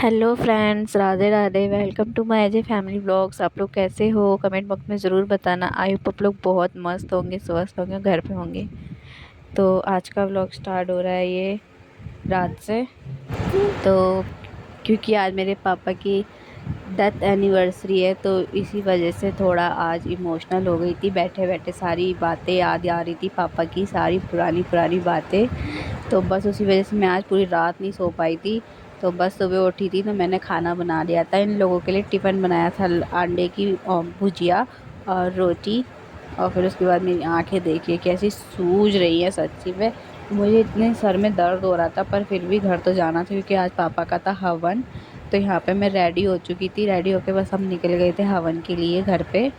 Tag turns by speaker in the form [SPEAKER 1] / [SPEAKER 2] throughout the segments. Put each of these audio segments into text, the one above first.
[SPEAKER 1] Hello friends, Radhe Radhe. Welcome to my AJ family vlogs. आप लोग कैसे हो? कमेंट बॉक्स में ज़रूर बताना। आई होप आप लोग बहुत मस्त होंगे, स्वस्थ होंगे, घर पे होंगे। तो आज का व्लॉग स्टार्ट हो रहा है ये रात से। तो क्योंकि आज मेरे पापा की डेथ एनिवर्सरी है, तो इसी वजह से थोड़ा आज इमोशनल हो गई थी। बैठे बैठे सारी बातें याद आ रही थी, पापा की सारी पुरानी पुरानी बातें। तो बस उसी वजह से मैं आज पूरी रात नहीं सो पाई थी। तो बस सुबह उठी थी तो मैंने खाना बना लिया था। इन लोगों के लिए टिफ़िन बनाया था, अंडे की भुजिया और रोटी। और फिर उसके बाद मेरी आंखें देखिए कैसी सूज रही हैं सच्ची में। मुझे इतने सर में दर्द हो रहा था, पर फिर भी घर तो जाना था क्योंकि आज पापा का था हवन। तो यहाँ पे मैं रेडी हो चुकी थी। रेडी होके बस हम निकल गए थे हवन के लिए घर पे।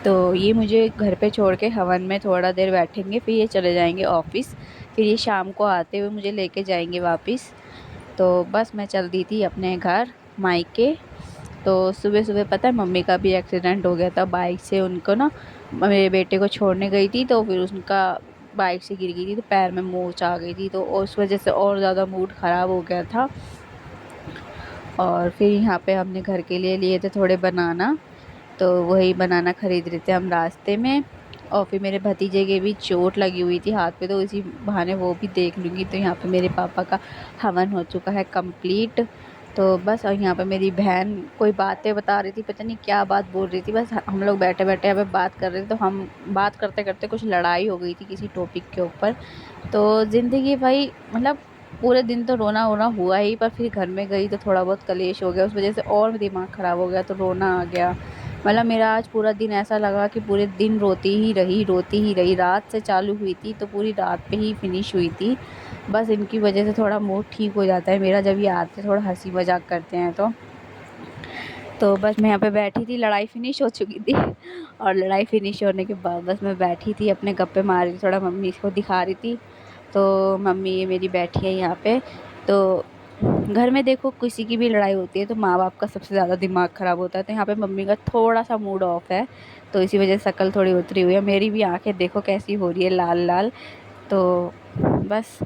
[SPEAKER 1] तो ये मुझे घर पे छोड़ के हवन में थोड़ा देर बैठेंगे, फिर ये चले जाएंगे ऑफिस। फिर ये शाम को आते हुए मुझे लेके जाएंगे वापस। तो बस मैं चल दी थी अपने घर मायके। तो सुबह सुबह पता है मम्मी का भी एक्सीडेंट हो गया था बाइक से। उनको ना मेरे बेटे को छोड़ने गई थी, तो फिर उनका बाइक से गिर गई थी, तो पैर में मोच आ गई थी। तो उस वजह से और ज़्यादा मूड ख़राब हो गया था। और फिर यहाँ पे हमने घर के लिए लिए थे थोड़े बनाना। तो वही बनाना ख़रीद रहे थे हम रास्ते में। और फिर मेरे भतीजे के भी चोट लगी हुई थी हाथ पे, तो इसी बहाने वो भी देख लूँगी। तो यहाँ पे मेरे पापा का हवन हो चुका है कंप्लीट। तो बस, और यहाँ पे मेरी बहन कोई बातें बता रही थी, पता नहीं क्या बात बोल रही थी। बस हम लोग बैठे बैठे यहाँ पे बात कर रहे थे, तो हम बात करते करते कुछ लड़ाई हो गई थी किसी टॉपिक के ऊपर। तो ज़िंदगी भाई, मतलब पूरे दिन तो रोना वोना हुआ ही, पर फिर घर में गई तो थोड़ा बहुत कलेश हो गया। उस वजह से और दिमाग ख़राब हो गया, तो रोना आ गया। मतलब मेरा आज पूरा दिन ऐसा लगा कि पूरे दिन रोती ही रही। रात से चालू हुई थी तो पूरी रात पे ही फिनिश हुई थी। बस इनकी वजह से थोड़ा मूड ठीक हो जाता है मेरा जब ये आते थोड़ा हंसी मजाक करते हैं तो बस मैं यहाँ पे बैठी थी, लड़ाई फिनिश हो चुकी थी। और लड़ाई फिनिश होने के बाद बस मैं बैठी थी, अपने गप्पे मार रही थी, थोड़ा मम्मी को दिखा रही थी। तो मम्मी ये मेरी बैठी है यहाँ पे। तो घर में देखो किसी की भी लड़ाई होती है तो माँ बाप का सबसे ज़्यादा दिमाग ख़राब होता है। तो यहाँ पे मम्मी का थोड़ा सा मूड ऑफ है, तो इसी वजह से शक्ल थोड़ी उतरी हुई है। मेरी भी आंखें देखो कैसी हो रही है, लाल लाल। तो बस,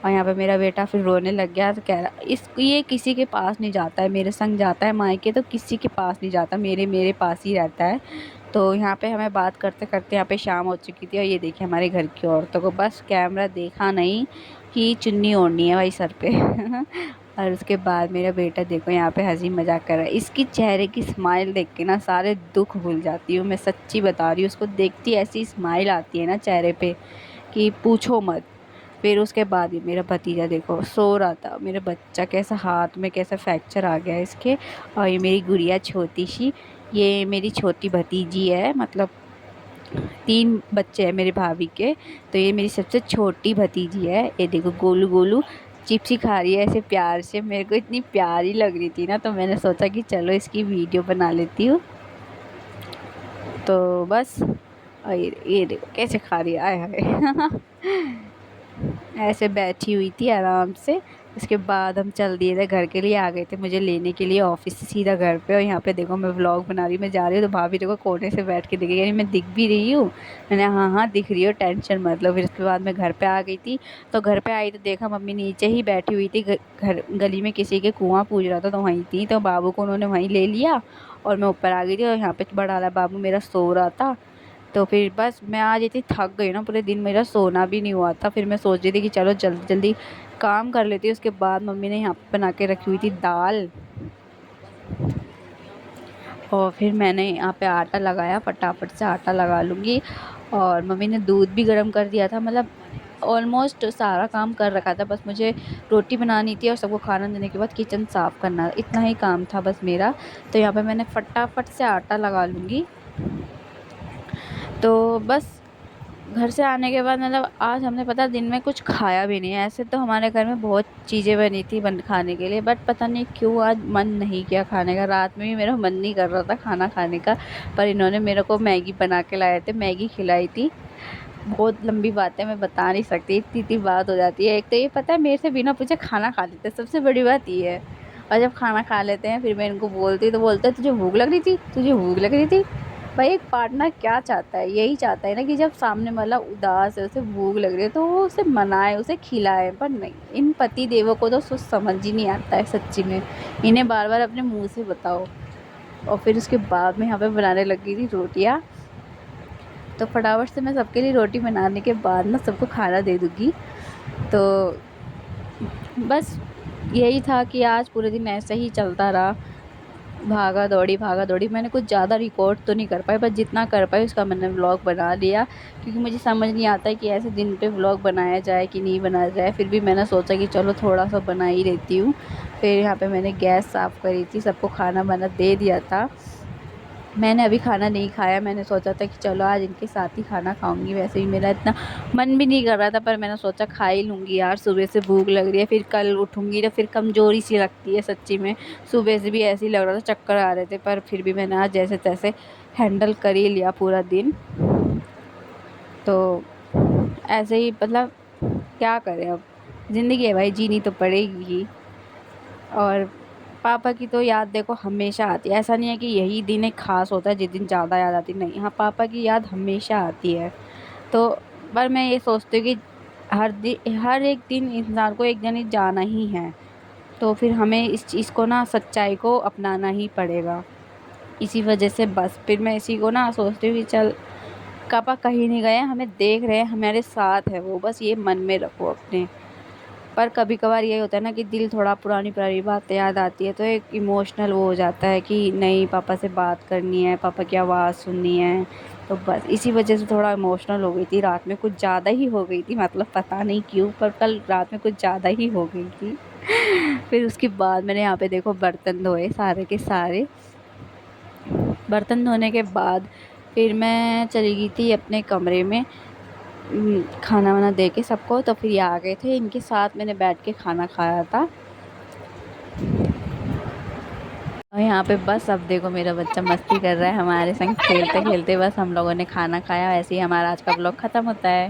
[SPEAKER 1] और यहाँ पे मेरा बेटा फिर रोने लग गया। तो कह रहा ये किसी के पास नहीं जाता है, मेरे संग जाता है मायके तो किसी के पास नहीं जाता, मेरे मेरे पास ही रहता है। तो यहाँ पे हमें बात करते करते यहाँ पे शाम हो चुकी थी। और ये देखिए हमारे घर की औरतों को बस कैमरा देखा नहीं कि चुन्नी ओढ़नी है भाई सर पे। और उसके बाद मेरा बेटा देखो यहाँ पे हंसी मजाक कर रहा है। इसकी चेहरे की स्माइल देख के ना सारे दुख भूल जाती हूँ, मैं सच्ची बता रही हूँ। उसको देखती ऐसी स्माइल आती है ना चेहरे पे कि पूछो मत। फिर उसके बाद ये मेरा भतीजा देखो सो रहा था। मेरा बच्चा कैसा हाथ में कैसा फ्रैक्चर आ गया है इसके। और ये मेरी गुड़िया छोटी सी, ये मेरी छोटी भतीजी है। मतलब 3 बच्चे हैं मेरे भाभी के, तो ये मेरी सबसे छोटी भतीजी है। ये देखो गोलू गोलू चिप्सी खा रही है ऐसे प्यार से। मेरे को इतनी प्यारी लग रही थी ना, तो मैंने सोचा कि चलो इसकी वीडियो बना लेती हूँ। तो बस, और ये देखो कैसे खा रही है, आय हाय। ऐसे बैठी हुई थी आराम से। उसके बाद हम चल दिए थे घर के लिए, आ गए थे मुझे लेने के लिए ऑफिस से सीधा घर पे। और यहाँ पे देखो मैं व्लॉग बना रही हूँ, मैं जा रही हूँ तो भाभी देखो कोने से बैठ के दिखेगी, यानी मैं दिख भी रही हूँ। मैंने हाँ हाँ दिख रही हो, टेंशन मत लो। फिर उसके बाद मैं घर पे आ गई थी। तो घर पे आई तो देखा मम्मी नीचे ही बैठी हुई थी, घर गली में किसी के कुआं पूज रहा था तो वहीं थी। तो बाबू को उन्होंने वहीं ले लिया और मैं ऊपर आ गई थी। और यहाँ पे बड़ा वाला बाबू मेरा सो रहा था। तो फिर बस मैं आज इतनी थक गई ना, पूरे दिन मेरा सोना भी नहीं हुआ था। फिर मैं सोच रही थी कि चलो जल्दी जल्दी काम कर लेती हूँ। उसके बाद मम्मी ने यहाँ पे बना के रखी हुई थी दाल। और फिर मैंने यहाँ पे आटा लगाया, फटाफट से आटा लगा लूँगी। और मम्मी ने दूध भी गर्म कर दिया था। मतलब ऑलमोस्ट सारा काम कर रखा था, बस मुझे रोटी बनानी थी और सबको खाना देने के बाद किचन साफ़ करना, इतना ही काम था बस मेरा। तो यहाँ पे मैंने फटाफट से आटा लगा लूँगी। तो बस घर से आने के बाद मतलब आज हमने पता दिन में कुछ खाया भी नहीं है। ऐसे तो हमारे घर में बहुत चीज़ें बनी थी बन खाने के लिए, बट पता नहीं क्यों आज मन नहीं किया खाने का। रात में भी मेरा मन नहीं कर रहा था खाना खाने का, पर इन्होंने मेरे को मैगी बना के लाए थे, मैगी खिलाई थी। बहुत लंबी बात है, मैं बता नहीं सकती, इतनी इतनी बात हो जाती है। एक तो ये पता है मेरे से बिना पूछे खाना खा लेते हैं, सबसे बड़ी बात ये है। और जब खाना खा लेते हैं फिर मैं इनको बोलती तो बोलते तुझे भूख लग रही थी, तुझे भूख लग रही थी। भाई एक पार्टनर क्या चाहता है, यही चाहता है ना कि जब सामने वाला उदास है, उसे भूख लग रही है, तो वो उसे मनाए, उसे खिलाए। पर नहीं, इन पति देवों को तो सोच समझ ही नहीं आता है सच्ची में। इन्हें बार बार अपने मुंह से बताओ। और फिर उसके बाद में यहाँ पे बनाने लगी थी रोटियाँ। तो फटाफट से मैं सबके लिए रोटी बनाने के बाद ना सबको खाना दे दूँगी। तो बस यही था कि आज पूरे दिन ऐसे ही चलता रहा, भागा दौड़ी। मैंने कुछ ज़्यादा रिकॉर्ड तो नहीं कर पाई, बस जितना कर पाई उसका मैंने व्लॉग बना लिया, क्योंकि मुझे समझ नहीं आता है कि ऐसे दिन पे व्लॉग बनाया जाए कि नहीं बनाया जाए। फिर भी मैंने सोचा कि चलो थोड़ा सा बना ही लेती हूँ। फिर यहाँ पे मैंने गैस साफ़ करी थी, सबको खाना बना दे दिया था। मैंने अभी खाना नहीं खाया, मैंने सोचा था कि चलो आज इनके साथ ही खाना खाऊंगी। वैसे भी मेरा इतना मन भी नहीं कर रहा था, पर मैंने सोचा खा ही लूँगी यार, सुबह से भूख लग रही है, फिर कल उठूँगी तो फिर कमज़ोरी सी लगती है सच्ची में। सुबह से भी ऐसे ही लग रहा था, चक्कर आ रहे थे, पर फिर भी मैंने आज जैसे तैसे हैंडल कर ही लिया पूरा दिन। तो ऐसे ही मतलब क्या करें अब, ज़िंदगी है भाई, जीनी तो पड़ेगी ही। और पापा की तो याद देखो हमेशा आती है, ऐसा नहीं है कि यही दिन एक ख़ास होता है जिस दिन ज़्यादा याद आती, नहीं, हाँ पापा की याद हमेशा आती है। तो पर मैं ये सोचती हूँ कि हर एक दिन इंसान को एक दिन ही जाना ही है, तो फिर हमें इस चीज़ को ना, सच्चाई को अपनाना ही पड़ेगा। इसी वजह से बस फिर मैं इसी को ना सोचती हूँ कि चल, पापा कहीं नहीं गए, हमें देख रहे हैं, हमारे साथ है वो, बस ये मन में रखो अपने। पर कभी कभार यही होता है ना कि दिल थोड़ा पुरानी पुरानी बातें याद आती है, तो एक इमोशनल वो हो जाता है कि नहीं, पापा से बात करनी है, पापा की आवाज़ सुननी है। तो बस इसी वजह से थोड़ा इमोशनल हो गई थी, रात में कुछ ज़्यादा ही हो गई थी, मतलब पता नहीं क्यों, पर कल रात में कुछ ज़्यादा ही हो गई थी। फिर उसके बाद मैंने यहाँ पे देखो बर्तन धोए सारे के सारे। बर्तन धोने के बाद फिर मैं चली गई थी अपने कमरे में, खाना वाना दे के सबको। तो फिर ये आ गए थे, इनके साथ मैंने बैठ के खाना खाया था। और यहाँ पे बस अब देखो मेरा बच्चा मस्ती कर रहा है हमारे संग, खेलते खेलते बस हम लोगों ने खाना खाया। ऐसे ही हमारा आज का ब्लॉग ख़त्म होता है।